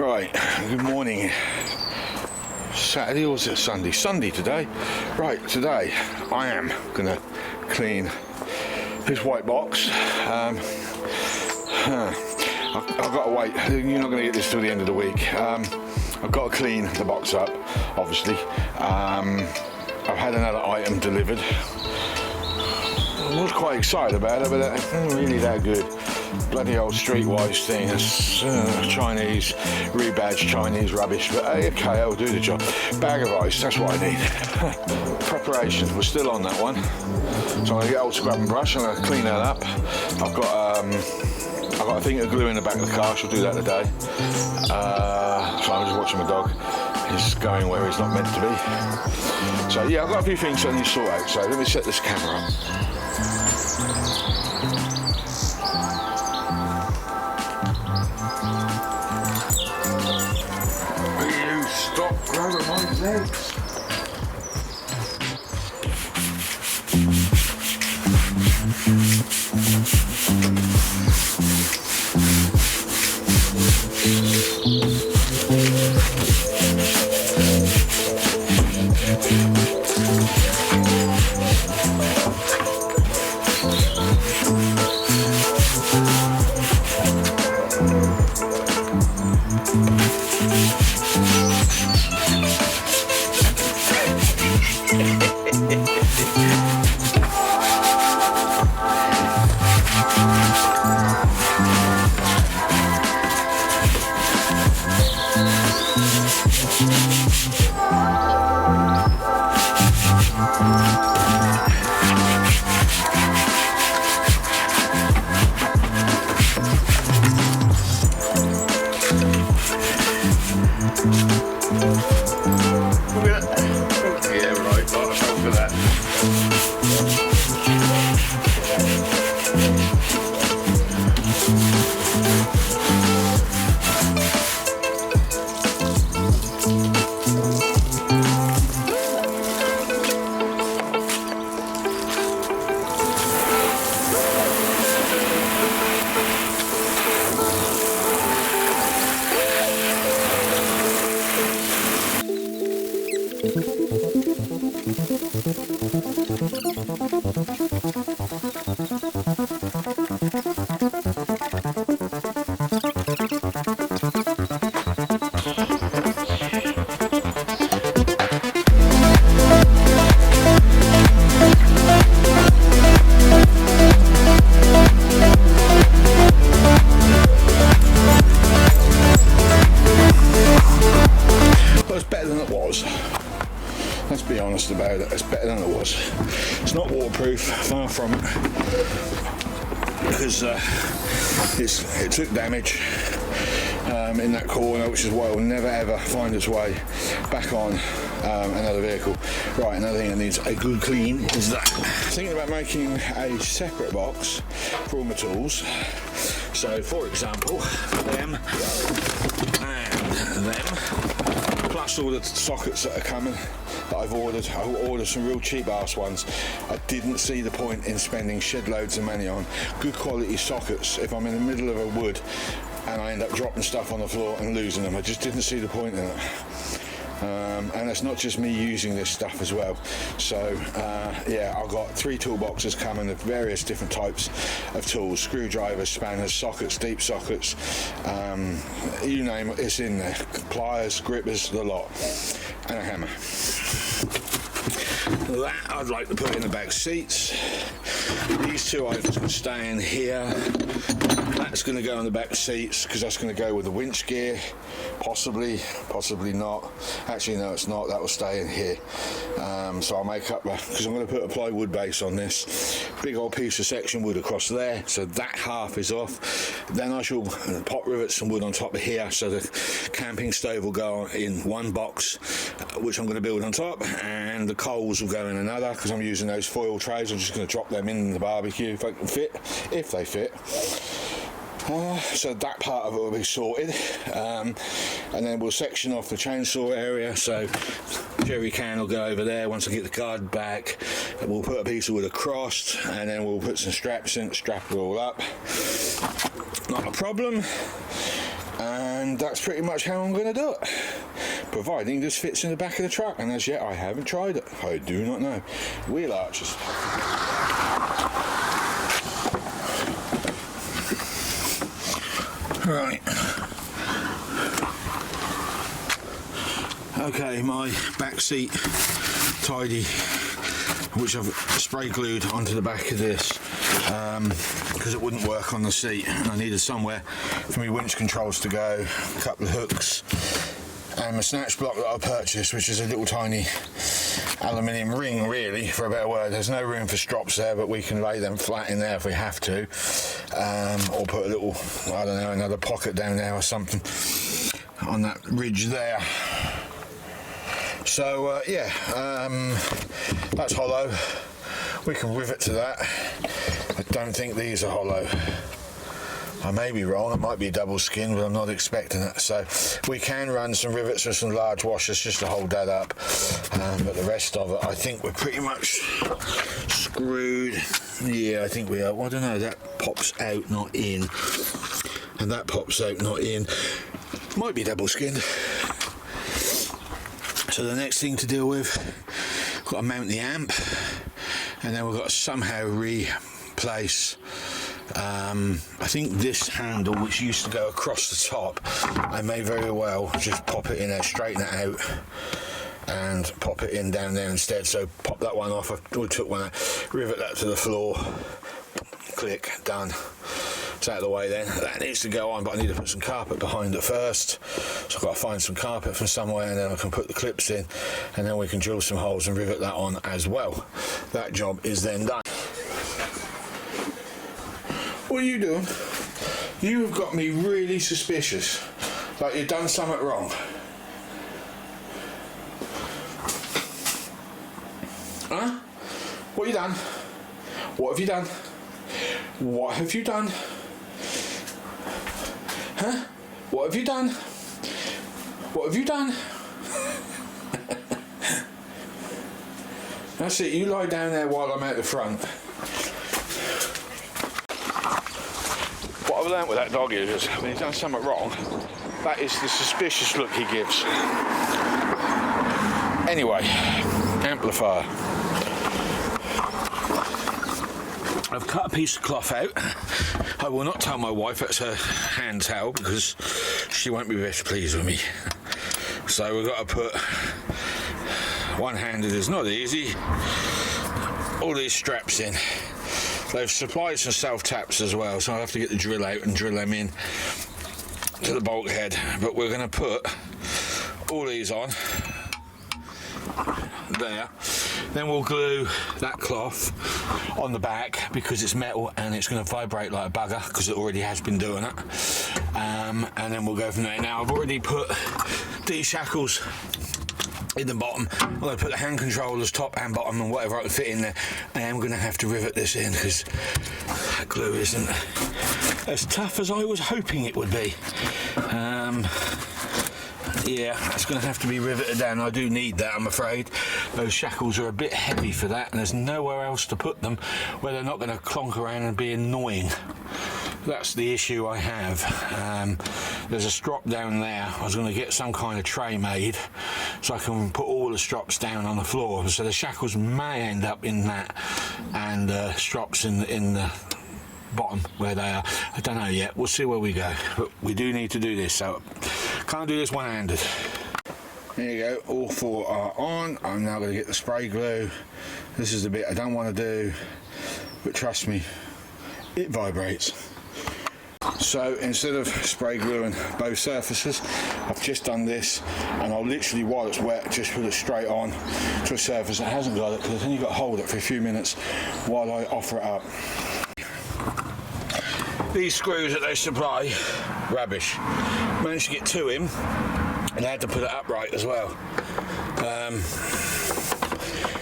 Right, good morning. Saturday or is it Sunday? Sunday today. Right, today I am gonna clean this white box. I've got to wait. You're not gonna get this till the end of the week. I've got to clean the box up, obviously. I've had another item delivered. I was quite excited about it, but it wasn't really that good. Bloody old Streetwise thing. It's Chinese, rebadged Chinese rubbish, but okay, it'll do the job. Bag of ice, that's what I need. Preparation, we're still on that one. So I'm going to get old scrub and brush, I'm going to clean that up. I've got a thing of glue in the back of the car, she'll do that today. So I'm just watching my dog. He's going where he's not meant to be. So yeah, I've got a few things I need to sort out, so let me set this camera up. Stop grabbing my legs. Let's be honest about it, it's better than it was. It's not waterproof, far from it, because it took damage in that corner, which is why it will never ever find its way back on another vehicle. Right, another thing that needs a good clean is that. Thinking about making a separate box for all my tools. So, for example, them and them, plus all the sockets that are coming that I've ordered. I ordered some real cheap ass ones. I didn't see the point in spending shed loads of money on good quality sockets if I'm in the middle of a wood and I end up dropping stuff on the floor and losing them. I just didn't see the point in it. And it's not just me using this stuff as well. So yeah, I've got 3 toolboxes coming of various different types of tools: screwdrivers, spanners, sockets, deep sockets, you name it, it's in there. Pliers, grippers, the lot, and a hammer. That I'd like to put in the back seats. These 2 items can stay in here. That's going to go in the back seats because that's going to go with the winch gear. Possibly not. Actually, no, it's not. That will stay in here. So I'll make up, because I'm going to put a plywood base on this. Big old piece of section wood across there. So that half is off. Then I shall pop rivets some wood on top of here. So the camping stove will go in one box, which I'm going to build on top. And the coals will go in another, because I'm using those foil trays. I'm just going to drop them in the barbecue if they can fit. If they fit. So that part of it will be sorted, and then we'll section off the chainsaw area. So jerry can will go over there. Once I get the guard back, we'll put a piece of wood across, and then we'll put some straps in, strap it all up. Not a problem. and that's pretty much how I'm going to do it, providing this fits in the back of the truck, and as yet I haven't tried it. I do not know. Wheel arches. Right. Okay, my back seat tidy, which I've spray glued onto the back of this because it wouldn't work on the seat, and I needed somewhere for my winch controls to go, a couple of hooks, and my snatch block that I purchased, which is a little tiny aluminium ring, really, for a better word. There's no room for strops there, but we can lay them flat in there if we have to, or put a little, I don't know, another pocket down there or something on that ridge there. So yeah, that's hollow. We can rivet to that. I don't think these are hollow. I may be wrong, it might be double skin, but I'm not expecting it. So we can run some rivets with some large washers just to hold that up, but the rest of it, I think we're pretty much screwed. Yeah, I think we are. Well, I don't know, that pops out, not in, and that pops out, not in. Might be double skinned. So the next thing to deal with, got to mount the amp, and then we've got to somehow replace, I think this handle, which used to go across the top, I may very well just pop it in there, straighten it out, and pop it in down there instead. So pop that one off, we took one out, rivet that to the floor, click, done. It's out of the way then. That needs to go on, but I need to put some carpet behind it first. So I've got to find some carpet from somewhere, and then I can put the clips in, and then we can drill some holes and rivet that on as well. That job is then done. What are you doing? You have got me really suspicious. Like you've done something wrong. Huh? What have you done? What have you done? What have you done? Huh? What have you done? What have you done? That's it, you lie down there while I'm out the front. What I've learnt with that dog is when he's done something wrong, that is the suspicious look he gives. Anyway, amplifier. I've cut a piece of cloth out. I will not tell my wife it's her hand towel because she won't be best pleased with me. So we've got to put, one-handed is not easy, all these straps in. They've supplied some self-taps as well, so I'll have to get the drill out and drill them in to the bulkhead. But we're going to put all these on there. Then we'll glue that cloth on the back because it's metal and it's going to vibrate like a bugger because it already has been doing it. And then we'll go from there. Now I've already put these shackles in the bottom. I'm going to put the hand controllers top and bottom and whatever I can fit in there. I am going to have to rivet this in because that glue isn't as tough as I was hoping it would be. Yeah, it's going to have to be riveted down. I do need that, I'm afraid. Those shackles are a bit heavy for that, and there's nowhere else to put them where they're not going to clonk around and be annoying. That's the issue I have. There's a strop down there. I was going to get some kind of tray made so I can put all the strops down on the floor. So the shackles may end up in that, and strops in the bottom where they are. I don't know yet. We'll see where we go. But we do need to do this, so can't do this one-handed. There you go. All four are on. I'm now going to get the spray glue. This is the bit I don't want to do, but trust me, it vibrates. So instead of spray gluing both surfaces, I've just done this, and I'll literally, while it's wet, just put it straight on to a surface that hasn't got it, because I've only got to hold it for a few minutes while I offer it up. These screws that they supply, rubbish. Managed to get two in, and I had to put it upright as well.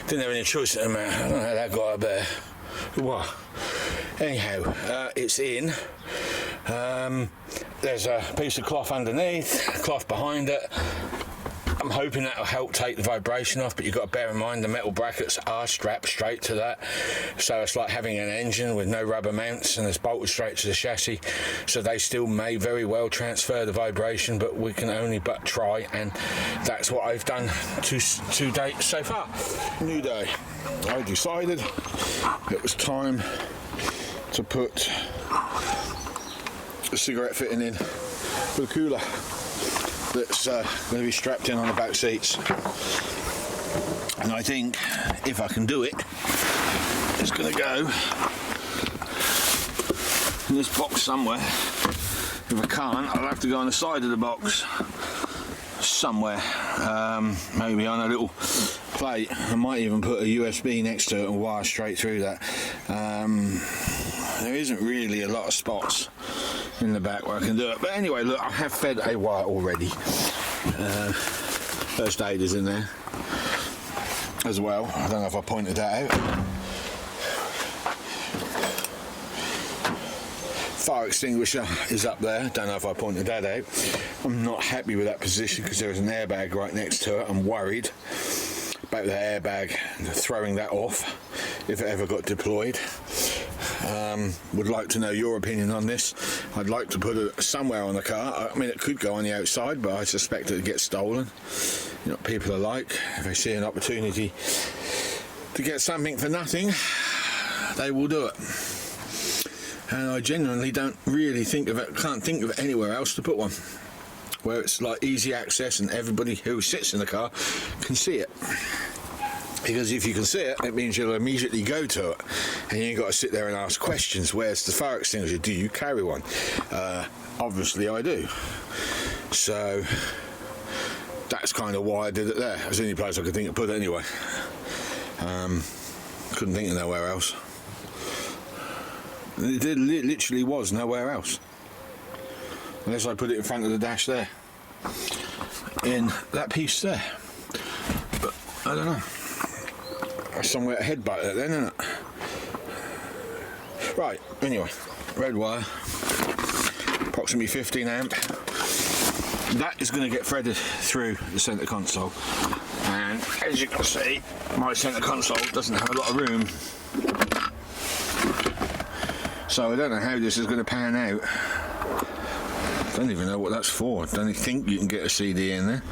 Didn't have any choice in the matter. I don't know how that got up there. What? Anyhow, it's in. There's a piece of cloth underneath, cloth behind it. I'm hoping that'll help take the vibration off, but you've got to bear in mind the metal brackets are strapped straight to that, so it's like having an engine with no rubber mounts and it's bolted straight to the chassis, so they still may very well transfer the vibration, but we can only but try, and that's what I've done to date so far. New day. I decided it was time to put a cigarette fitting in for the cooler that's going to be strapped in on the back seats, and I think if I can do it, it's going to go in this box somewhere. If I can't, I'll have to go on the side of the box somewhere, maybe on a little plate. I might even put a USB next to it and wire straight through that. There isn't really a lot of spots in the back where I can do it, but anyway, look, I have fed a wire already. First aid is in there as well. I don't know if I pointed that out. Fire extinguisher is up there. Don't know if I pointed that out. I'm not happy with that position because there is an airbag right next to it. I'm worried about the airbag, throwing that off if it ever got deployed. Would like to know your opinion on this. I'd like to put it somewhere on the car. I mean, it could go on the outside, but I suspect it gets stolen. You know what people are like. If they see an opportunity to get something for nothing, they will do it. And I genuinely don't really think of it, can't think of anywhere else to put one where it's like easy access and everybody who sits in the car can see it. Because if you can see it, it means you'll immediately go to it, and you've got to sit there and ask questions. Where's the fire extinguisher? Do you carry one? Obviously I do. So that's kind of why I did it there. It was the only place I could think to put it anyway. Couldn't think of nowhere else. It literally was nowhere else. Unless I put it in front of the dash there. In that piece there. But I don't know. Somewhere to headbutt it then, isn't it? Right, anyway, red wire, approximately 15 amp. That is going to get threaded through the centre console, and as you can see, my centre console doesn't have a lot of room, so I don't know how this is going to pan out. I don't even know what that's for. I don't think you can get a CD in there.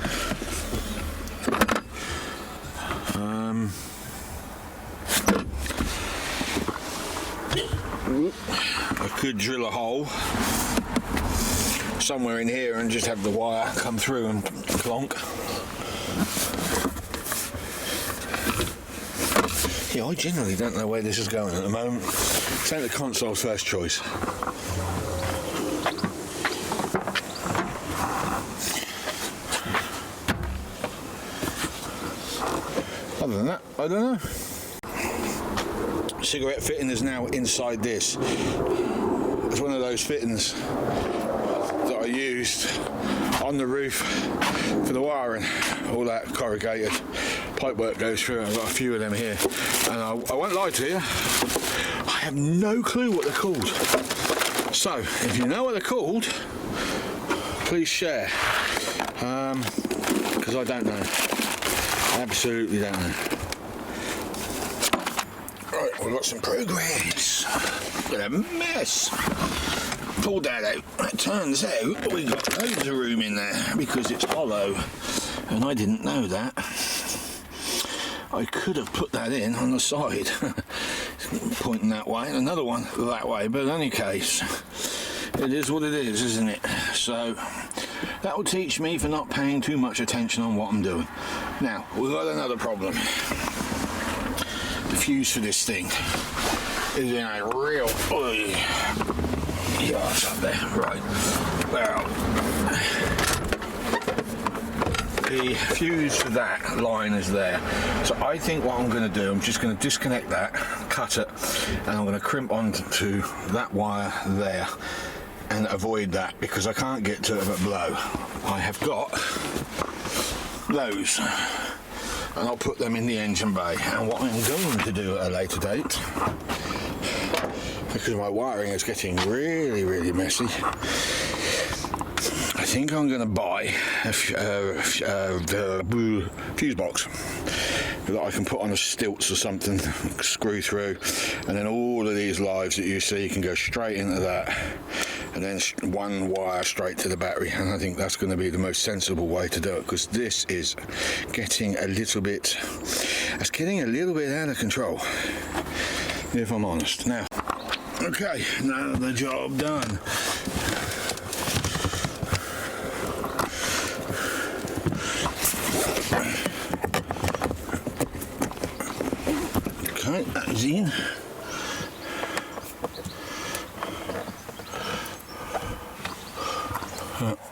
I could drill a hole somewhere in here and just have the wire come through and clonk. Yeah, I generally don't know where this is going at the moment. Centre console's first choice. Other than that, I don't know. Cigarette fitting is now inside this. It's one of those fittings that I used on the roof for the wiring. All that corrugated pipework goes through. I've got a few of them here, and I won't lie to you, I have no clue what they're called. So if you know what they're called, please share, because I don't know. I absolutely don't know. Right, we've got some progress. Look at a mess. Pulled that out. It turns out we've got loads of room in there because it's hollow, and I didn't know that. I could have put that in on the side, pointing that way, and another one that way, but in any case, it is what it is, isn't it? So that will teach me for not paying too much attention on what I'm doing. Now, we've got another problem. The fuse for this thing is in a real yeah, it's up there, right. Well, the fuse for that line is there. So I think what I'm going to do, I'm just going to disconnect that, cut it, and I'm going to crimp onto that wire there and avoid that because I can't get to it at blow. I have got those, and I'll put them in the engine bay. And what I'm going to do at a later date, because my wiring is getting really messy, I think I'm going to buy a fuse box that I can put on a stilts or something, screw through, and then all of these lives that you see can go straight into that, and then one wire straight to the battery. And I think that's going to be the most sensible way to do it, because this is getting a little bit out of control, if I'm honest. Now, okay, now the job done. Okay, that's in.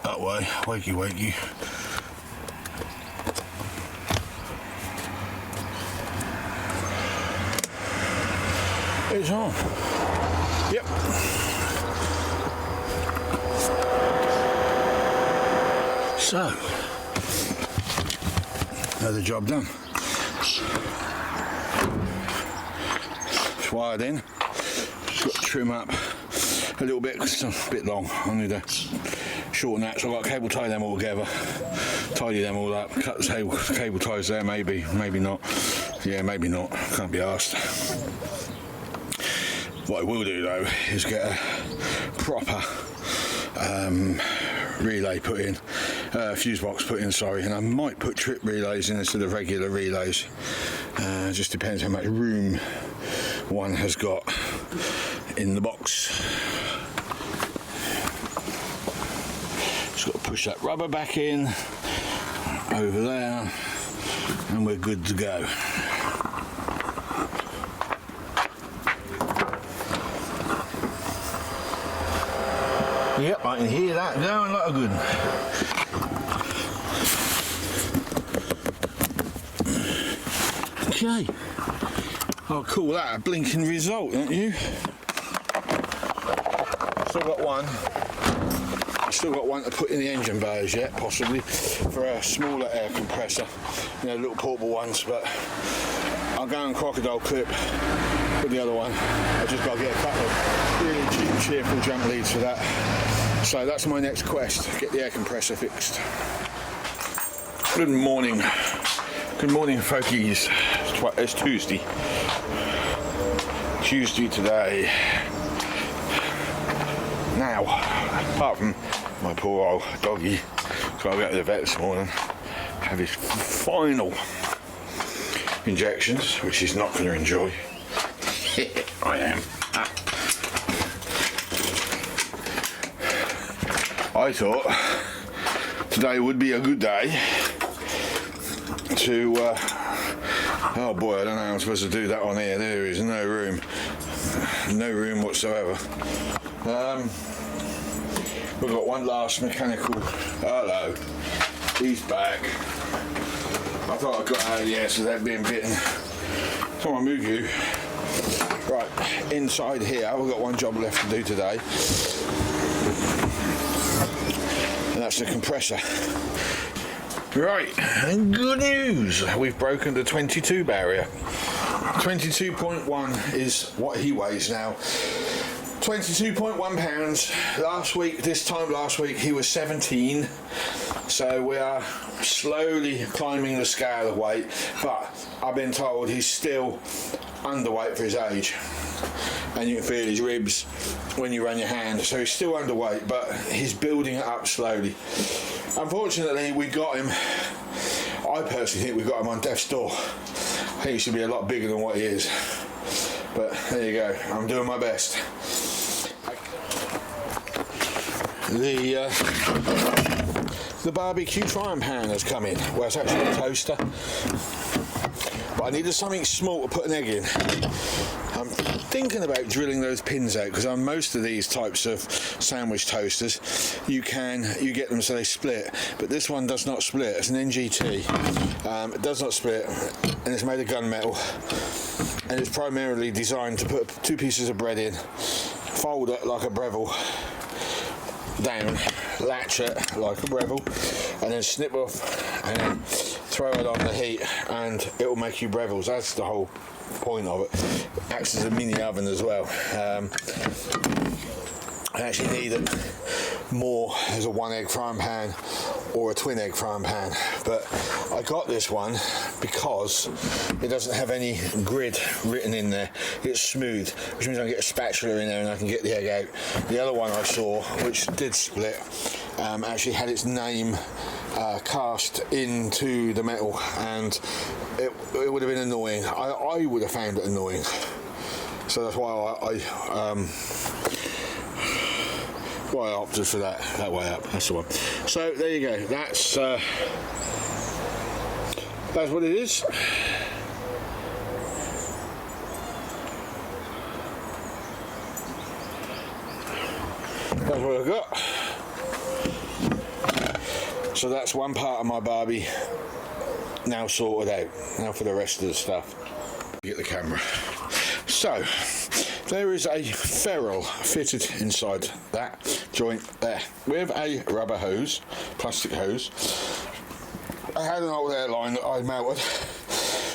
That way, wakey wakey. It's on. Yep. So, another job done. It's wired in. Just got to trim up a little bit because it's a bit long. I need to shorten that, so I've got to cable tie them all together, tidy them all up, cut the cable ties there, maybe not. Yeah, maybe not. Can't be asked. What I will do though is get a proper relay put in, fuse box put in, sorry, and I might put trip relays in instead of regular relays. Just depends how much room one has got in the box. Just got to push that rubber back in over there and we're good to go. Yep, I can hear that going like a good one. Okay, I'll call that a blinking result, don't you? Still got one to put in the engine bays yet, possibly, for a smaller air compressor, you know, little portable ones, but I'll go and crocodile clip with the other one. I just got to get a couple of really cheap, cheerful jump leads for that. So that's my next quest, get the air compressor fixed. Good morning. Good morning, folkies. It's Tuesday. Tuesday today. Now, apart from my poor old doggy, so I went to the vet this morning, have his final injections, which he's not going to enjoy. I am. I thought today would be a good day to, oh boy, I don't know how I'm supposed to do that on here. There is no room whatsoever. We've got one last mechanical, hello, he's back. I thought I got out of the air so that being bitten. Come on, move you. Right, inside here, we've got one job left to do today. And that's the compressor. Right, and good news, we've broken the 22 barrier. 22.1 is what he weighs now. 22.1 pounds. This time last week he was 17. So we are slowly climbing the scale of weight, but I've been told he's still underweight for his age. And you can feel his ribs when you run your hand, so he's still underweight, but he's building it up slowly. Unfortunately, we got him, I personally think we got him on death's door. I think he should be a lot bigger than what he is, but there you go, I'm doing my best. The barbecue frying pan has come in. Well, it's actually a toaster, but I needed something small to put an egg in. I'm thinking about drilling those pins out, because on most of these types of sandwich toasters you get them so they split, but this one does not split. It's an NGT. It does not split, and it's made of gunmetal, and it's primarily designed to put 2 pieces of bread in, fold it like a Breville down, latch it like a Breville, and then snip off and then throw it on the heat, and it will make you Brevilles. That's the whole point of it. It acts as a mini oven as well. I actually need it more as a 1 egg frying pan or a twin egg frying pan, but I got this one because it doesn't have any grid written in there. It's smooth, which means I can get a spatula in there and I can get the egg out. The other one I saw, which did split, actually had its name cast into the metal, and it would have been annoying. I would have found it annoying, so that's why I opted for that way up. That's the one. So there you go. That's what it is. That's what I've got. So that's one part of my Barbie now sorted out. Now for the rest of the stuff. Get the camera. So there is a ferrule fitted inside that joint there with a rubber hose, plastic hose. I had an old airline that I melted,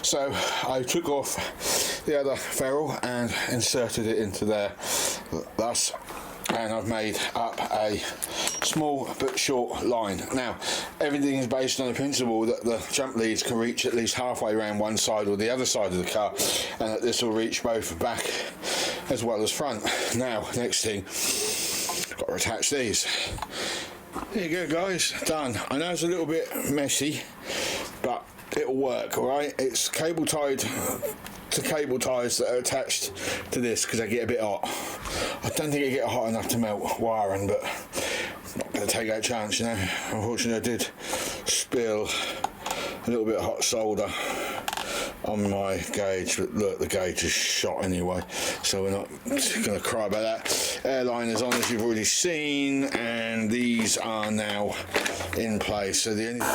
so I took off the other ferrule and inserted it into there, thus, and I've made up a small but short line. Now, everything is based on the principle that the jump leads can reach at least halfway around one side or the other side of the car, and that this will reach both back as well as front. Now, next thing, got to attach these. There you go, guys, done. I know it's a little bit messy, but it'll work, alright? It's cable tied to cable ties that are attached to this because they get a bit hot. I don't think it get hot enough to melt wiring, but I'm not going to take that chance, you know. Unfortunately, I did spill a little bit of hot solder on my gauge, but look, the gauge is shot anyway, so we're not going to cry about that. Airline is on, as you've already seen, and these are now in place. So the only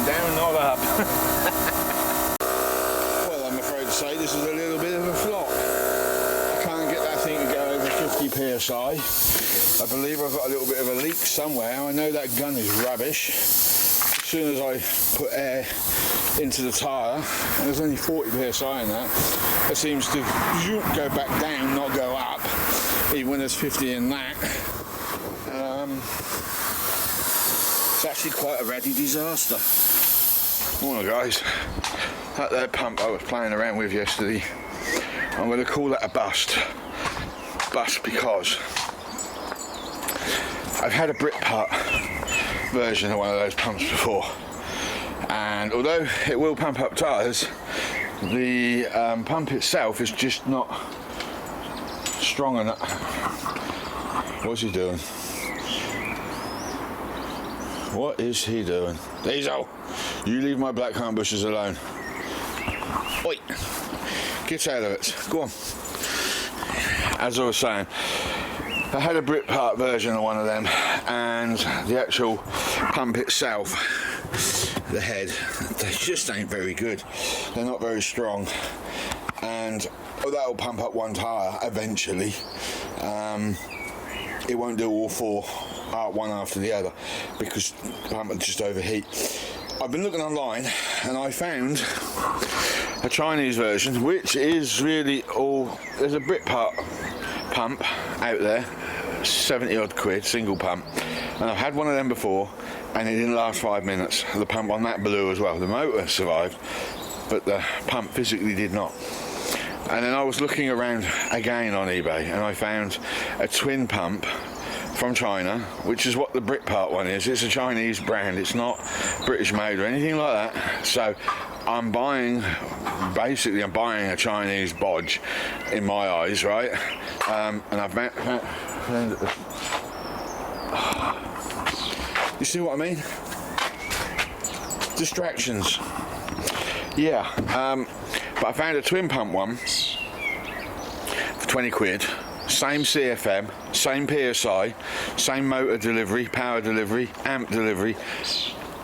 down, not up. Well, I'm afraid to say this is a little bit of a flop. I can't get that thing to go over 50 psi. I believe I've got a little bit of a leak somewhere. I know that gun is rubbish. As soon as I put air into the tyre, and there's only 40 psi in that, it seems to go back down, not go up, even when there's 50 in that. It's actually quite a ratty disaster. Well, guys, that there pump I was playing around with yesterday, I'm going to call that a bust. Bust because I've had a Britpart version of one of those pumps before, and although it will pump up tyres, the pump itself is just not strong enough. What's he doing? What is he doing? Diesel, you leave my blackcurrant bushes alone. Oi, get out of it. Go on. As I was saying, I had a Britpart version of one of them, and the actual pump itself, the head, they just ain't very good. They're not very strong, and although it'll pump up one tyre eventually, it won't do all four one after the other because the pump will just overheat. I've been looking online and I found a Chinese version, which is really all. There's a Britpart pump out there, 70 odd quid, single pump, and I've had one of them before and it didn't last 5 minutes. The pump on that blew as well. The motor survived, but the pump physically did not. And then I was looking around again on eBay and I found a twin pump from China, which is what the Britpart one is. It's a Chinese brand, it's not British made or anything like that. So I'm buying a Chinese bodge in my eyes, right? And I've found you see what I mean? Distractions. Yeah, but I found a twin pump one for 20 quid. Same CFM, same PSI, same motor delivery, power delivery, amp delivery,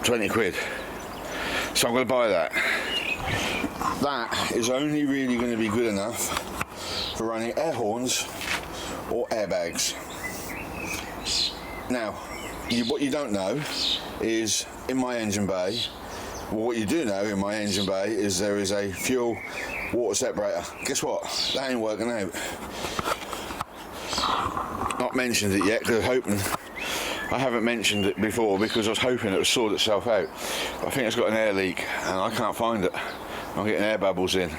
20 quid. So I'm going to buy that. That is only really going to be good enough for running air horns or airbags. Now, what you don't know is in my engine bay, well, what you do know in my engine bay is there is a fuel water separator. Guess what? That ain't working out. Not mentioned it yet because I haven't mentioned it before because I was hoping it would sort itself out. But I think it's got an air leak and I can't find it. I'm getting air bubbles in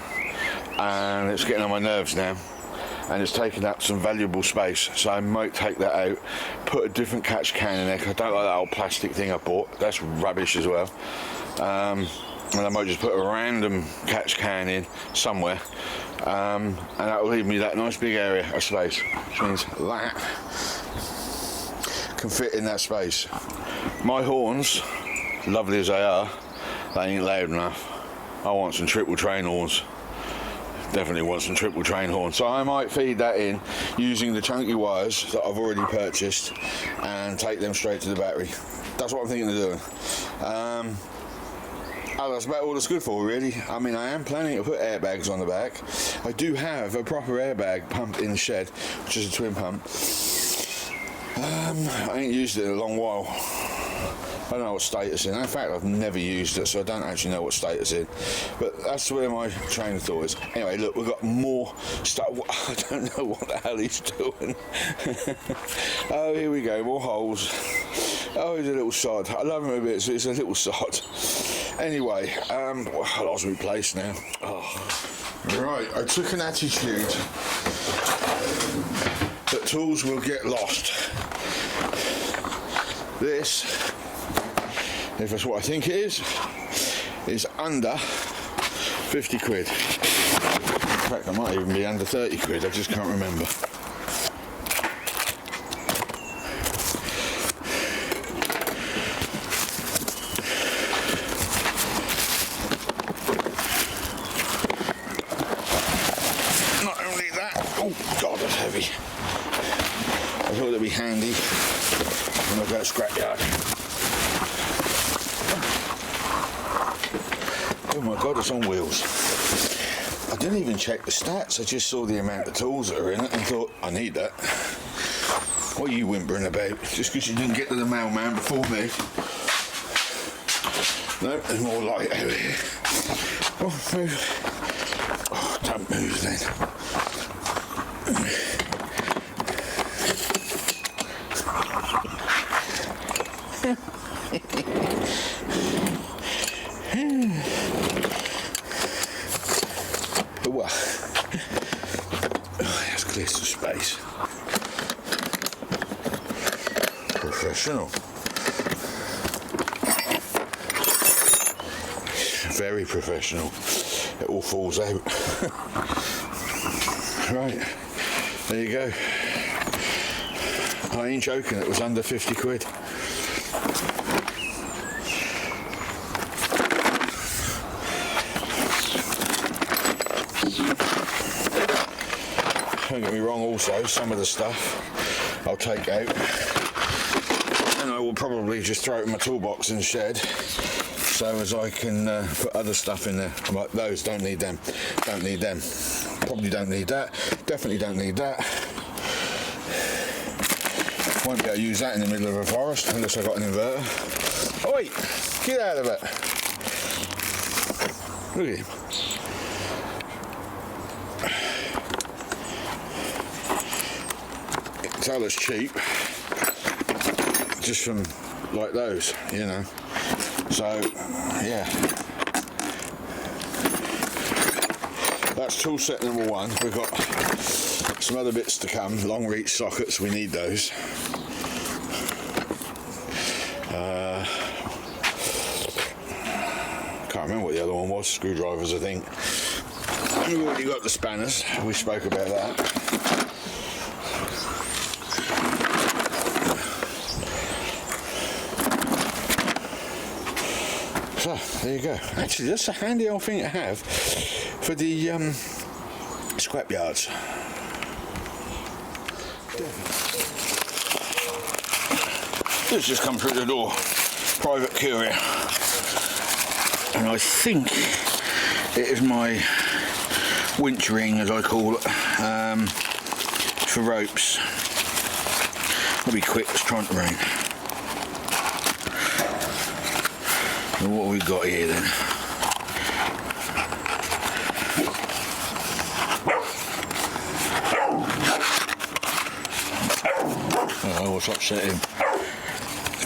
and it's getting on my nerves now, and it's taking up some valuable space, so I might take that out, put a different catch can in there because I don't like that old plastic thing I bought. That's rubbish as well. And I might just put a random catch can in somewhere, and that will leave me that nice big area of space, which means that can fit in that space. My horns, lovely as they are, they ain't loud enough. I want some triple train horns. Definitely want some triple train horns. So I might feed that in using the chunky wires that I've already purchased and take them straight to the battery. That's what I'm thinking of doing. That's about all it's good for, really. I mean, I am planning to put airbags on the back. I do have a proper airbag pump in the shed, which is a twin pump. I ain't used it in a long while. I don't know what state it's in. In fact, I've never used it, so I don't actually know what state it's in. But that's where my train of thought is. Anyway, look, we've got more stuff. I don't know what the hell he's doing. Oh, here we go, more holes. Oh, he's a little sod. I love him a bit, so he's a little sod. Anyway, I lost my place now. Oh. Right, I took an attitude that tools will get lost. This, if that's what I think it is under 50 quid. In fact, I might even be under 30 quid, I just can't remember. Not only that, oh God, that's heavy. I thought it'd be handy when I go to scrapyard. Oh my God, it's on wheels. I didn't even check the stats, I just saw the amount of tools that are in it and thought, I need that. What are you whimpering about? Just because you didn't get to the mailman before me? No, there's more light over here. Oh, move. Oh, don't move then. Let's clear some space. Professional. Very professional. It all falls out. Right, there you go. I ain't joking, it was under 50 quid. Don't get me wrong, also, some of the stuff I'll take out and I will probably just throw it in my toolbox in the shed so as I can put other stuff in there. Like those, don't need them, don't need them. Probably don't need that, definitely don't need that. Won't be able to use that in the middle of a forest unless I've got an inverter. Oi, get out of it. Look at him. Tell us cheap just from like those, you know. So yeah, that's tool set number one. We've got some other bits to come, long reach sockets, we need those. Can't remember what the other one one was screwdrivers, I think. We've already got the spanners, we spoke about that. So, there you go. Actually, that's a handy old thing to have for the scrap yards. This just come through the door, private courier, and I think it is my winch ring, as I call it, for ropes. I'll be quick, it's trying to rain. And what have we got here then? Oh, what's upsetting?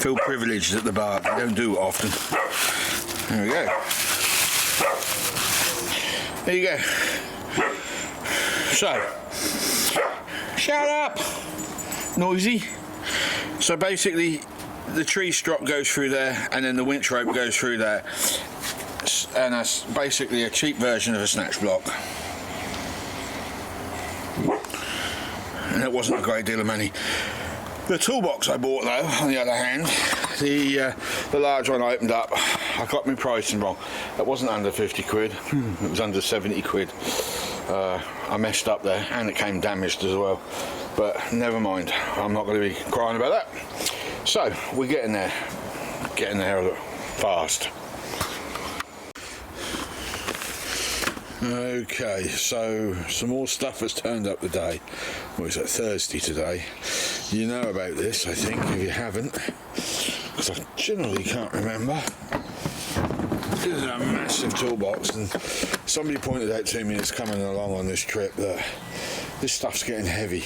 Feel privileged at the bar, I don't do it often. There we go. There you go. So, shut up, noisy. So basically, the tree strop goes through there, and then the winch rope goes through there, and that's basically a cheap version of a snatch block. And it wasn't a great deal of money. The toolbox I bought, though, on the other hand, the large one I opened up, I got my pricing wrong. It wasn't under 50 quid, it was under 70 quid. I messed up there, and it came damaged as well. But never mind, I'm not going to be crying about that. So, we're getting there fast. Okay, so some more stuff has turned up today. What is it, Thursday today? You know about this, I think, if you haven't, because I generally can't remember. This is a massive toolbox, and somebody pointed out to me it's coming along on this trip that this stuff's getting heavy,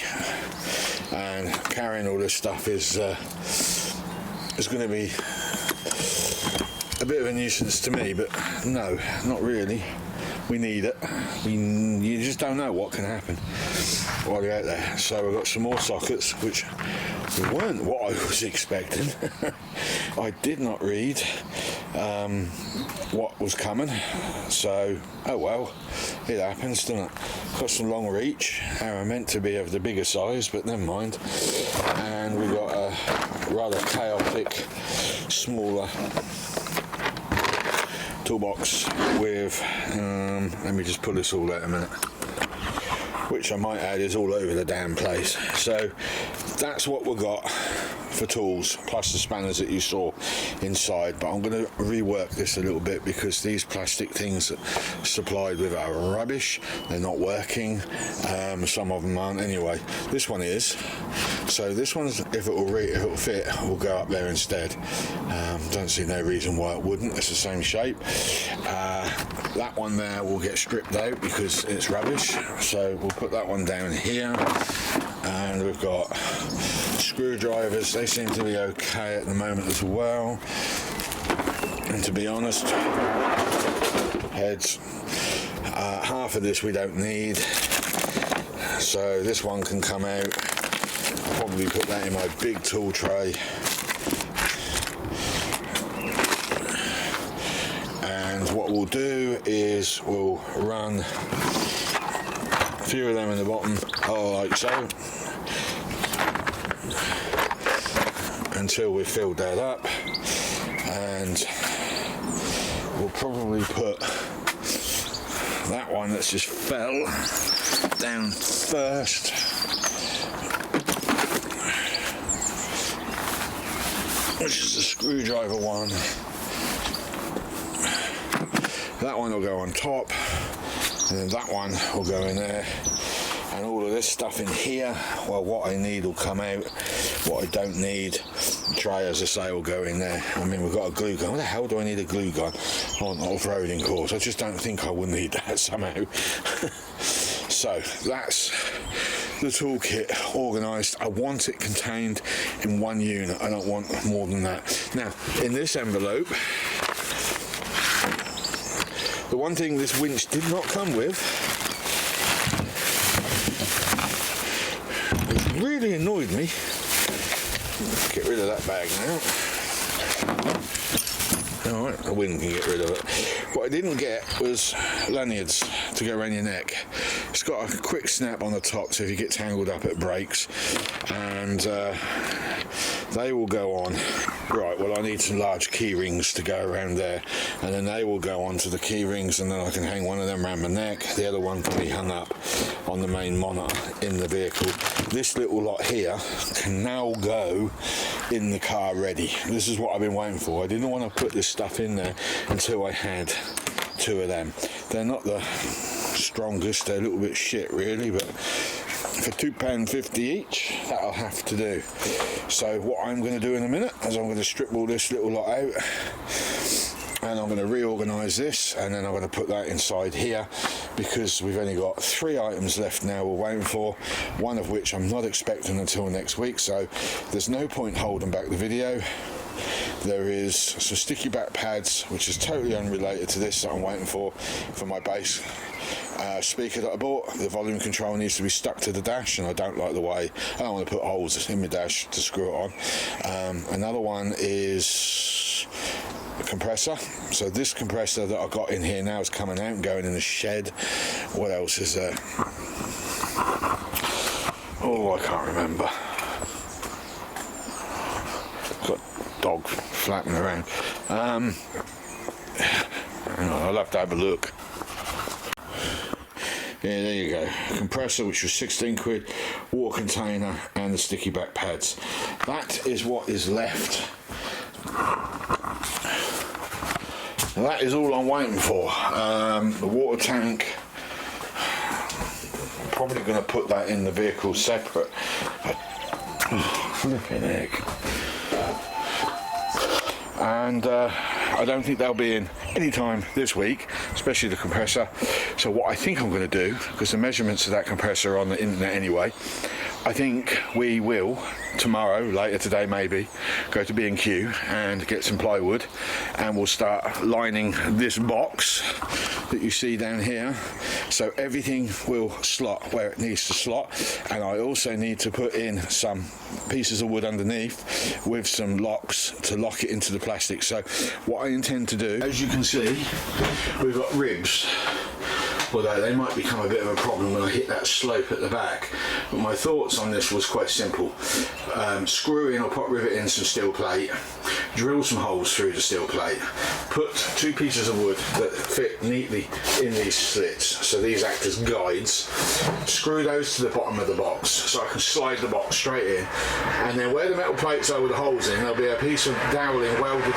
and carrying all this stuff is going to be a bit of a nuisance to me, but no, not really. We need it. You just don't know what can happen while you're out there. So we've got some more sockets, which weren't what I was expecting. I did not read what was coming, so oh well, it happens, doesn't it? Got some long reach, they were meant to be of the bigger size, but never mind. And we got a rather chaotic, smaller toolbox with, let me just pull this all out a minute, which I might add is all over the damn place. So that's what we got for tools, plus the spanners that you saw inside. But I'm going to rework this a little bit, because these plastic things that are supplied with are rubbish. They're not working. Some of them aren't anyway. This one is. So this one's, if it will fit, will go up there instead. Don't see no reason why it wouldn't. It's the same shape. That one there will get stripped out because it's rubbish. So we'll put that one down here. And we've got screwdrivers. They seem to be okay at the moment as well. And to be honest, heads, half of this we don't need. So this one can come out. I'll probably put that in my big tool tray. And what we'll do is we'll run a few of them in the bottom, like so, until we've filled that up. And we'll probably put that one that's just fell down first. Which is the screwdriver one. That one will go on top, and then that one will go in there. And all of this stuff in here, well, what I need will come out. What I don't need, the tray, as I say, will go in there. I mean, we've got a glue gun. What the hell do I need a glue gun on an off-roading course? I just don't think I will need that somehow. So that's the toolkit organised. I want it contained in one unit. I don't want more than that. Now, in this envelope, the one thing this winch did not come with, which really annoyed me. Get rid of that bag now. Alright, the wind can get rid of it. What I didn't get was lanyards to go around your neck. It's got a quick snap on the top, so if you get tangled up it breaks, and they will go on. Right, well I need some large key rings to go around there, and then they will go onto the key rings, and then I can hang one of them around my neck. The other one can be hung up on the main monitor in the vehicle. This little lot here can now go in the car ready. This is what I've been waiting for. I didn't want to put this stuff in there until I had two of them. They're not the strongest, they're a little bit shit really, but for £2.50 each, that'll have to do. So what I'm going to do in a minute is I'm going to strip all this little lot out, and I'm going to reorganise this, and then I'm going to put that inside here, because we've only got 3 items left now we're waiting for, one of which I'm not expecting until next week, so there's no point holding back the video. There is some sticky back pads, which is totally unrelated to this, that I'm waiting for my bass speaker that I bought. The volume control needs to be stuck to the dash, and I don't like the way. I don't want to put holes in my dash to screw it on. Another one is a compressor. So this compressor that I got in here now is coming out and going in the shed. What else is there? Oh, I can't remember. Got dog flapping around. I'll have to have a look. Yeah, there you go. Compressor, which was 16 quid, water container, and the sticky back pads. That is what is left. And that is all I'm waiting for. The water tank, I'm probably going to put that in the vehicle separate. Flipping heck. And I don't think they'll be in any time this week, especially the compressor. So what I think I'm going to do, because the measurements of that compressor are on the internet anyway, I think we will tomorrow, later today maybe, go to B&Q and get some plywood, and we'll start lining this box that you see down here, so everything will slot where it needs to slot. And I also need to put in some pieces of wood underneath with some locks to lock it into the plastic. So what I intend to do, as you can see, we've got ribs, although they might become a bit of a problem when I hit that slope at the back. But my thoughts on this was quite simple. Screw in or pop rivet in some steel plate, drill some holes through the steel plate, put 2 pieces of wood that fit neatly in these slits, so these act as guides, screw those to the bottom of the box so I can slide the box straight in, and then where the metal plates are with the holes in, there'll be a piece of doweling welded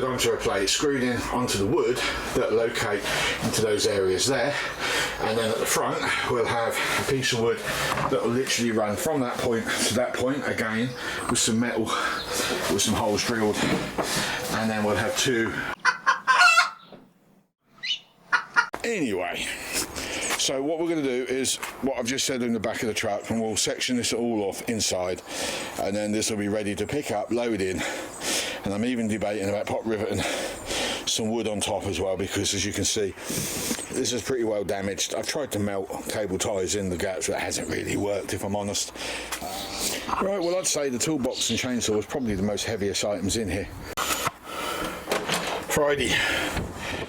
onto a plate, screwed in onto the wood that locate into those areas there, and then at the front we'll have a piece of wood that will literally run from that point to that point, again with some metal with some holes drilled, and then we'll have 2. Anyway, so what we're going to do is what I've just said in the back of the truck, and we'll section this all off inside, and then this will be ready to pick up, load in. And I'm even debating about pop riveting some wood on top as well, because as you can see, this is pretty well damaged. I've tried to melt cable ties in the gaps, but it hasn't really worked, if I'm honest. Right, well, I'd say the toolbox and chainsaw is probably the most heaviest items in here. Friday,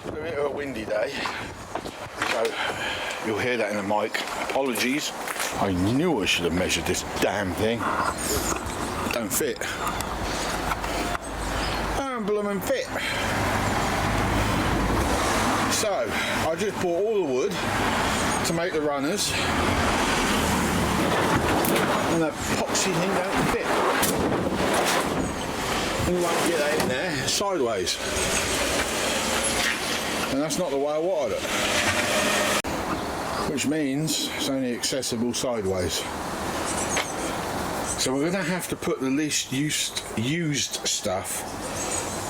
a bit of a windy day, so you'll hear that in the mic. Apologies. I knew I should have measured this damn thing. Don't fit. Blooming fit. So I just bought all the wood to make the runners, and that epoxy thing don't fit. And you won't get that in there sideways, and that's not the way I wanted it, which means it's only accessible sideways. So we're going to have to put the least used stuff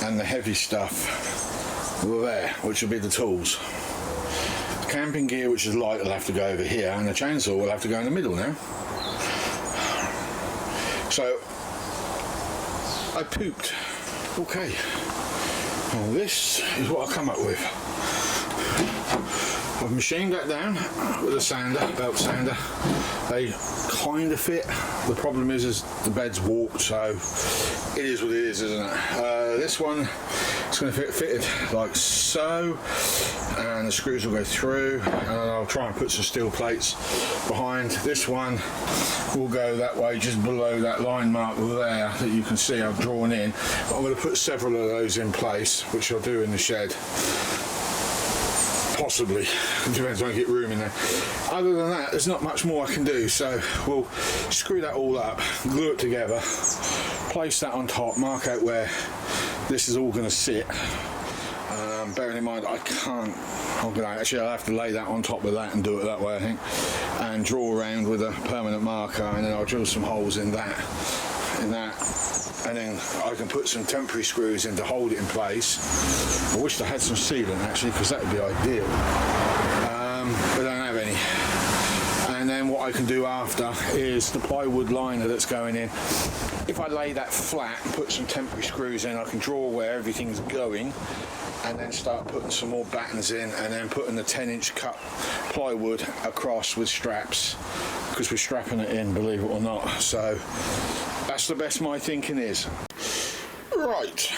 and the heavy stuff there, which will be the tools. The camping gear, which is light, will have to go over here, and the chainsaw will have to go in the middle now. So I pooped. Okay, well, this is what I come up with. I've machined that down with a sander, belt sander. They kind of fit. The problem is the bed's warped, so it is what it is, isn't it? This one is going to fit fitted like so, and the screws will go through, and I'll try and put some steel plates behind. This one will go that way, just below that line mark there that you can see I've drawn in. But I'm going to put several of those in place, which I'll do in the shed. Possibly. It depends when I get room in there. Other than that, there's not much more I can do, so we'll screw that all up, glue it together, place that on top, mark out where this is all going to sit. Bearing in mind I can't, I'll have to lay that on top of that and do it that way, I think, and draw around with a permanent marker, and then I'll drill some holes in that, and then I can put some temporary screws in to hold it in place. I wish I had some sealant actually, because that would be ideal, but I don't have any. And then what I can do after is the plywood liner that's going in. If I lay that flat and put some temporary screws in, I can draw where everything's going, and then start putting some more battens in, and then putting the 10-inch cut plywood across with straps, because we're strapping it in, believe it or not. So that's the best my thinking is. Right,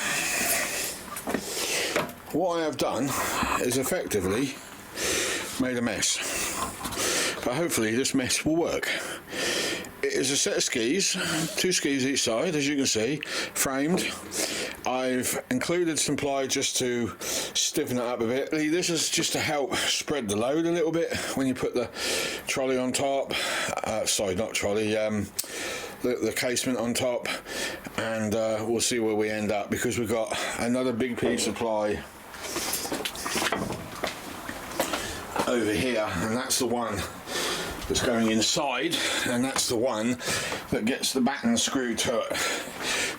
what I have done is effectively made a mess, but hopefully this mess will work. It is a set of skis, 2 skis each side, as you can see, framed. I've included some ply just to stiffen it up a bit. This is just to help spread the load a little bit when you put the trolley on top. Sorry, not trolley, the casement on top, and we'll see where we end up, because we've got another big piece of ply over here, and that's the one that's going inside, and that's the one that gets the batten screwed to it.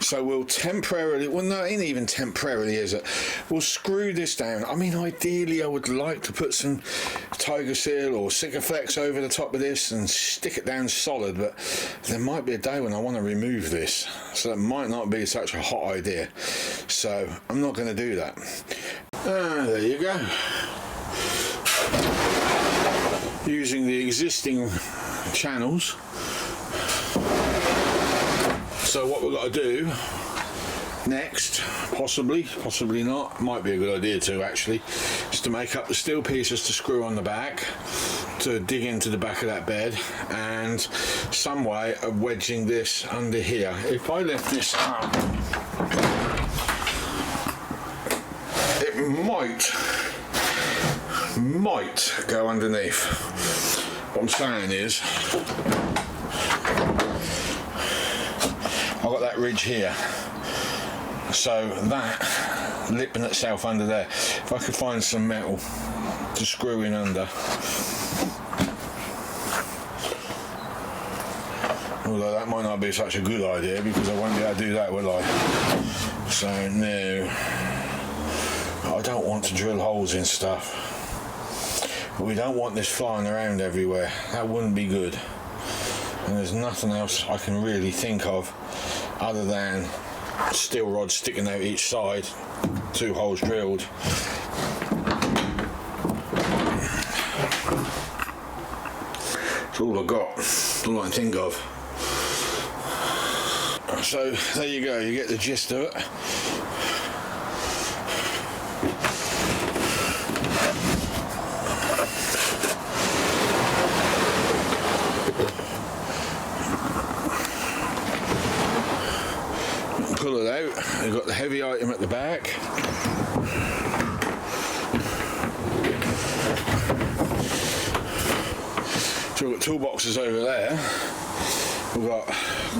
So we'll temporarily, well no, it ain't even temporarily, is it? We'll screw this down. I mean, ideally I would like to put some Tiger Seal or Sikaflex over the top of this and stick it down solid, but there might be a day when I want to remove this, so that might not be such a hot idea. So I'm not going to do that. There you go. Using the existing channels. So what we've got to do next, possibly not, might be a good idea too actually, is to make up the steel pieces to screw on the back, to dig into the back of that bed, and some way of wedging this under here. If I left this up, it might go underneath. What I'm saying is, I've got that ridge here, so that lipping itself under there. If I could find some metal to screw in under, although that might not be such a good idea, because I won't be able to do that, will I? So no, I don't want to drill holes in stuff. We don't want this flying around everywhere. That wouldn't be good. And there's nothing else I can really think of other than steel rods sticking out each side, 2 holes drilled. That's all I got, all I can think of. So there you go, you get the gist of it. Pull it out. You've got the heavy item at the back. So we've got toolboxes over there. We've got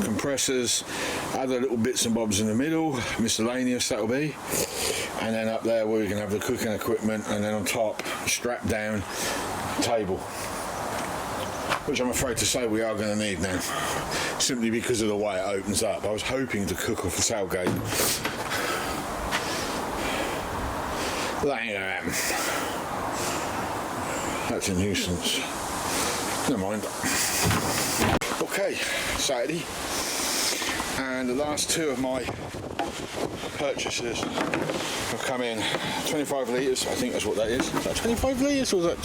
compressors, other little bits and bobs in the middle, miscellaneous that'll be, and then up there where we can have the cooking equipment, and then on top, strapped down table, which I'm afraid to say we are going to need now, simply because of the way it opens up. I was hoping to cook off the tailgate, but that ain't gonna happen. That's a nuisance. Never mind. Okay, Saturday, and and the last two of my purchases have come in. 25 litres, I think that's what that is. Is that 25 litres or is that,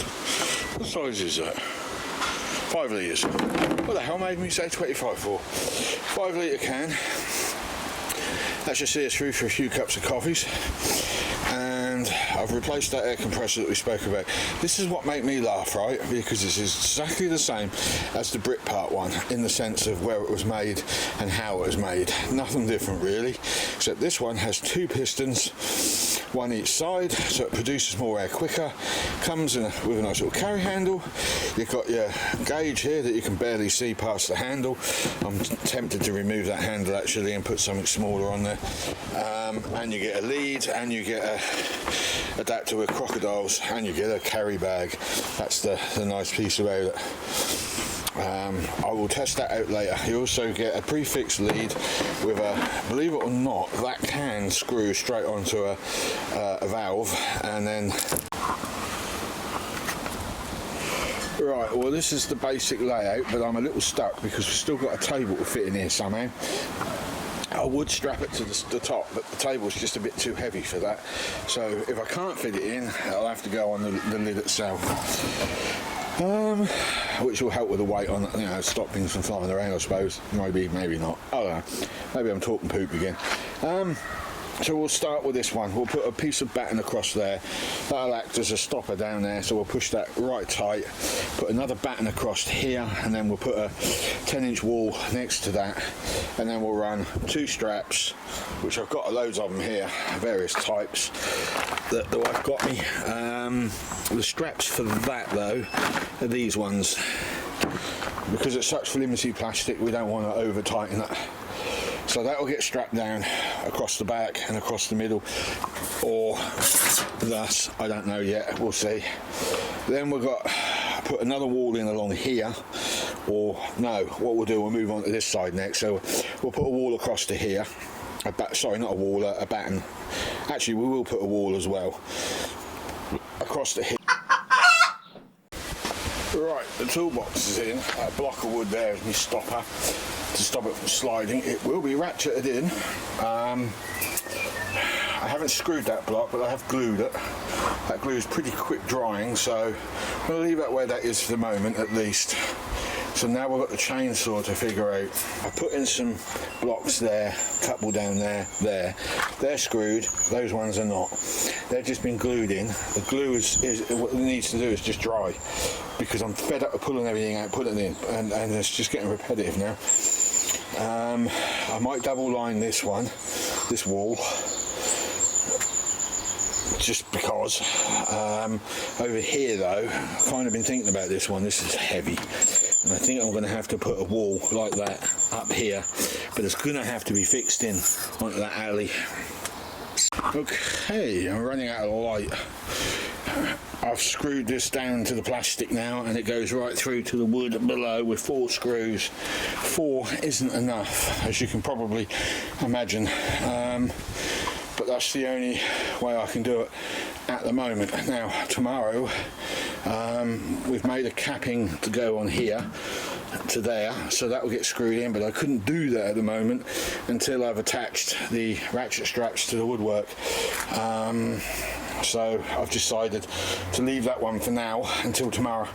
what size is that? 5 litres. What the hell made me say 25 for? 5 litre can. That should see us through for a few cups of coffees. And I've replaced that air compressor that we spoke about. This is what made me laugh, right? Because this is exactly the same as the Britpart one in the sense of where it was made and how it was made. Nothing different really, except this one has 2 pistons, one each side, so it produces more air quicker. Comes in with a nice little carry handle. You've got your gauge here that you can barely see past the handle. I'm tempted to remove that handle actually and put something smaller on there. And you get a lead, and you get a adapter with crocodiles, and you get a carry bag. That's the nice piece about it. I will test that out later. You also get a prefix lead with a, believe it or not, that can screw straight onto a valve, and then right, well this is the basic layout, but I'm a little stuck because we've still got a table to fit in here somehow. I would strap it to the top, but the table's just a bit too heavy for that. So if I can't fit it in, I'll have to go on the lid itself. Which will help with the weight on, you know, stop things from flying around, I suppose. Maybe not. I don't know. Maybe I'm talking poop again. So we'll start with this one. We'll put a piece of batten across there. That'll act as a stopper down there, so we'll push that right tight. Put another batten across here, and then we'll put a 10-inch wall next to that, and then we'll run 2 straps, which I've got loads of them here, various types that the wife got me. The straps for that though are these ones. Because it's such flimsy plastic, we don't want to over tighten it. So that will get strapped down across the back and across the middle, or thus, I don't know yet, we'll see. Then we've got put another wall in along here, or no, what we'll do, we'll move on to this side next. So we'll put a wall across to here. Sorry, not a wall, a batten. Actually, we will put a wall as well across to here. Right, the toolbox is in. That block of wood there is my stopper to stop it from sliding. It will be ratcheted in. I haven't screwed that block, but I have glued it. That glue is pretty quick drying, so we'll leave that where that is for the moment at least. So now we've got the chainsaw to figure out. I put in some blocks there, a couple down there. They're screwed, those ones are not. They've just been glued in. The glue is what it needs to do is just dry, because I'm fed up with pulling everything out, putting it in, and it's just getting repetitive now. I might double line this one, this wall, just because. Over here though, I've kind of been thinking about this one. This is heavy, and I think I'm going to have to put a wall like that up here, but it's going to have to be fixed in onto that alley. Okay, I'm running out of light. I've screwed this down to the plastic now, and it goes right through to the wood below with 4 screws. 4 isn't enough, as you can probably imagine, but that's the only way I can do it at the moment. Now tomorrow we've made a capping to go on here to there, so that will get screwed in, but I couldn't do that at the moment until I've attached the ratchet straps to the woodwork. So I've decided to leave that one for now until tomorrow.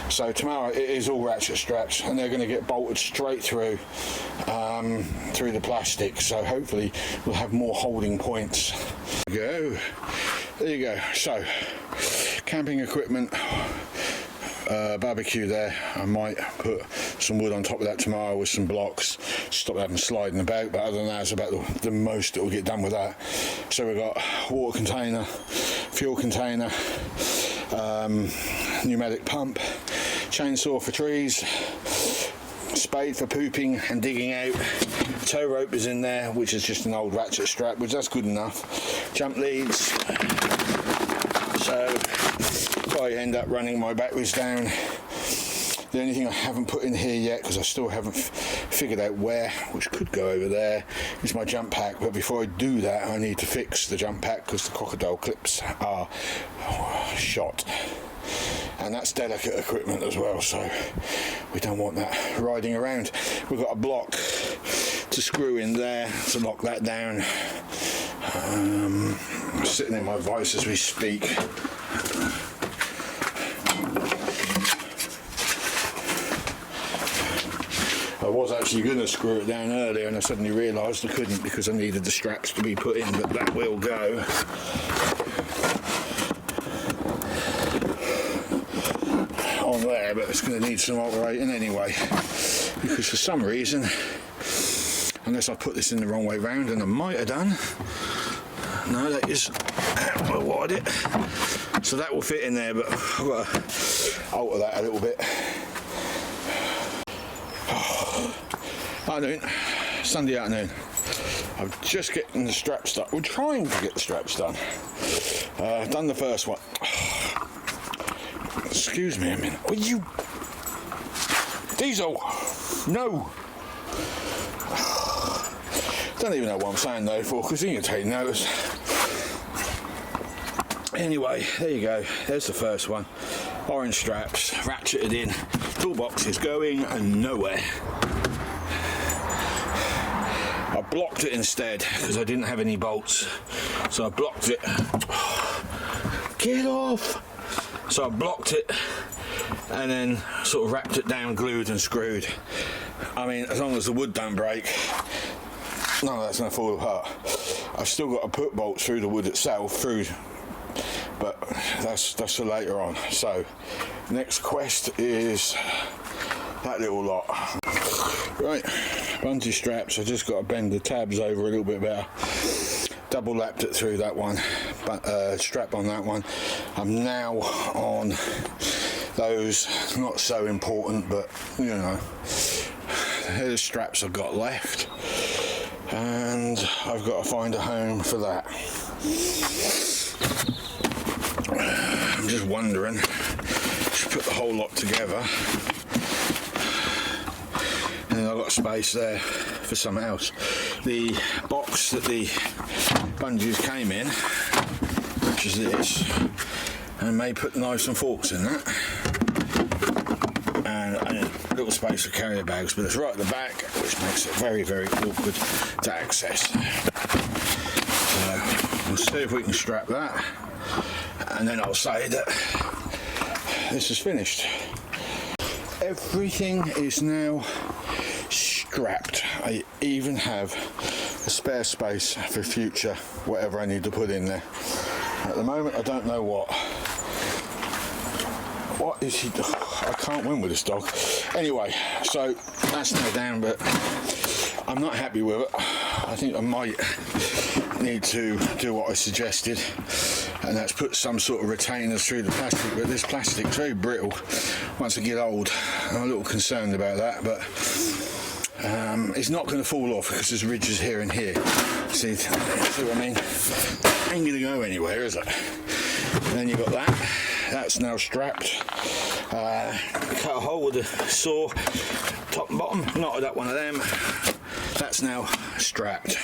So tomorrow it is all ratchet straps, and they're going to get bolted straight through the plastic, so hopefully we'll have more holding points. There you go. So camping equipment, barbecue there. I might put some wood on top of that tomorrow with some blocks, stop having sliding about, but other than that, it's about the most that will get done with that. So we've got water container, fuel container, pneumatic pump, chainsaw for trees, spade for pooping and digging out, tow rope is in there, which is just an old ratchet strap, which that's good enough, jump leads. So if I end up running my batteries down, the only thing I haven't put in here yet, because I still haven't figured out where, which could go over there, is my jump pack. But before I do that, I need to fix the jump pack because the crocodile clips are shot, and that's delicate equipment as well, so we don't want that riding around. We've got a block to screw in there to lock that down. Sitting in my vise as we speak. I was actually going to screw it down earlier and I suddenly realised I couldn't because I needed the straps to be put in, but that will go. On there, but it's going to need some alterating anyway, because for some reason, unless I put this in the wrong way round, and I might have done, no, that is how I wired it, so that will fit in there, but I've got to alter that a little bit. Afternoon, Sunday afternoon. I'm just getting the straps done. We're trying to get the straps done. I've done the first one. Excuse me a minute. Are you... Diesel! No! Don't even know what I'm saying though for, because he can take notice. Anyway, there you go. There's the first one. Orange straps, ratcheted in. Toolbox is going nowhere. I blocked it instead because I didn't have any bolts. So I blocked it. Get off! So I blocked it and then sort of wrapped it down, glued and screwed. I mean, as long as the wood don't break, none of that's going to fall apart. I've still got to put bolts through the wood itself, but that's for later on. So, next quest is that little lot. Right, bungee straps. I just got to bend the tabs over a little bit better. Double lapped it through that one, but strap on that one. I'm now on those, not so important, but you know, here's the straps I've got left, and I've got to find a home for that. I'm just wondering, just put the whole lot together, and then I've got space there for something else. The box that the bungees came in, which is this, and I may put knives and forks in that, and a little space for carrier bags, but it's right at the back, which makes it very, very awkward to access. So we'll see if we can strap that, and then I'll say that this is finished. Everything is now strapped. I even have a spare space for future whatever I need to put in there. At the moment I don't know what is he doing? I can't win with this dog. Anyway, so that's now down, but I'm not happy with it. I think I might need to do what I suggested, and that's put some sort of retainers through the plastic, but this plastic's very brittle once I get old. I'm a little concerned about that, but it's not going to fall off because there's ridges here and here. See what I mean? It ain't going to go anywhere, is it? And then you've got that. That's now strapped. Cut a hole with a saw, top and bottom, knotted up one of them. That's now strapped.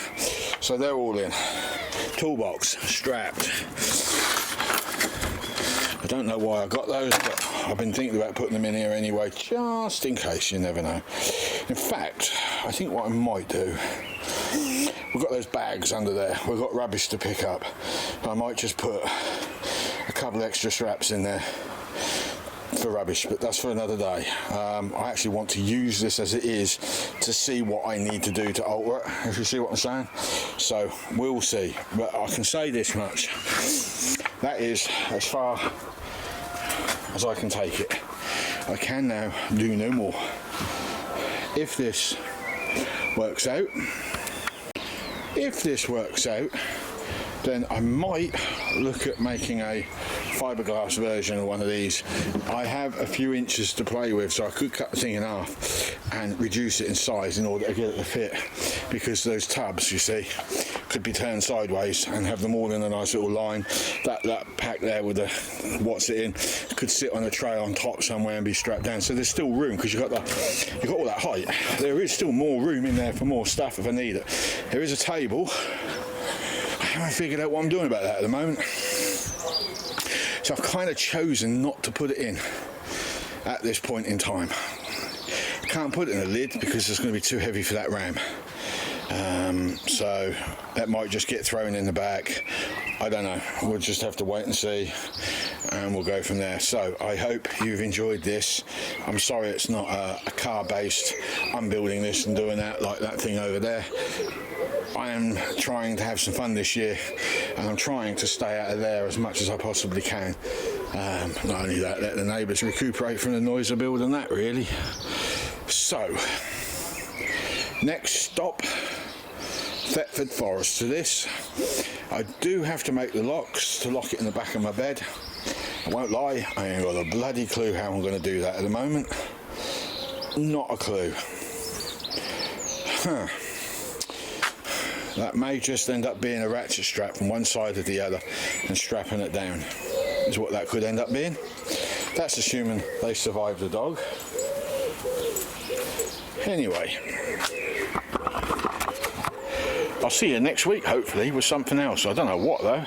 So they're all in. Toolbox strapped. I don't know why I got those, but I've been thinking about putting them in here anyway, just in case, you never know. In fact, I think what I might do, we've got those bags under there, we've got rubbish to pick up. I might just put a couple extra straps in there for rubbish, but that's for another day. I actually want to use this as it is to see what I need to do to alter it, if you see what I'm saying. So we'll see, but I can say this much, that is as far as I can take it. I can now do no more. If this works out, then I might look at making a fiberglass version of one of these. I have a few inches to play with, so I could cut the thing in half and reduce it in size in order to get it to fit, because those tubs, you see, could be turned sideways and have them all in a nice little line. That pack there with the what's it in could sit on a tray on top somewhere and be strapped down, so there's still room, because you've got all that height. There is still more room in there for more stuff if I need it. There is a table. I haven't figured out what I'm doing about that at the moment. So I've kind of chosen not to put it in at this point in time. Can't put it in a lid because it's going to be too heavy for that ram. So that might just get thrown in the back. I don't know. We'll just have to wait and see, and we'll go from there. So I hope you've enjoyed this. I'm sorry it's not a car based. I'm building this and doing that like that thing over there. I am trying to have some fun this year, and I'm trying to stay out of there as much as I possibly can. Not only that, let the neighbours recuperate from the noise of building that, really. So, next stop, Thetford Forest. To this, I do have to make the locks to lock it in the back of my bed. I won't lie, I ain't got a bloody clue how I'm going to do that at the moment. Not a clue. That may just end up being a ratchet strap from one side to the other and strapping it down, is what that could end up being. That's assuming they survive the dog. Anyway, I'll see you next week, hopefully, with something else. I don't know what, though.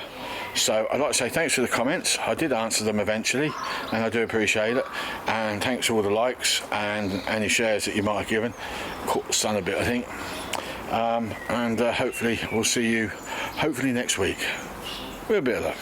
So I'd like to say thanks for the comments. I did answer them eventually, and I do appreciate it. And thanks for all the likes and any shares that you might have given. Caught the sun a bit, I think. And hopefully we'll see you hopefully next week with a bit of luck.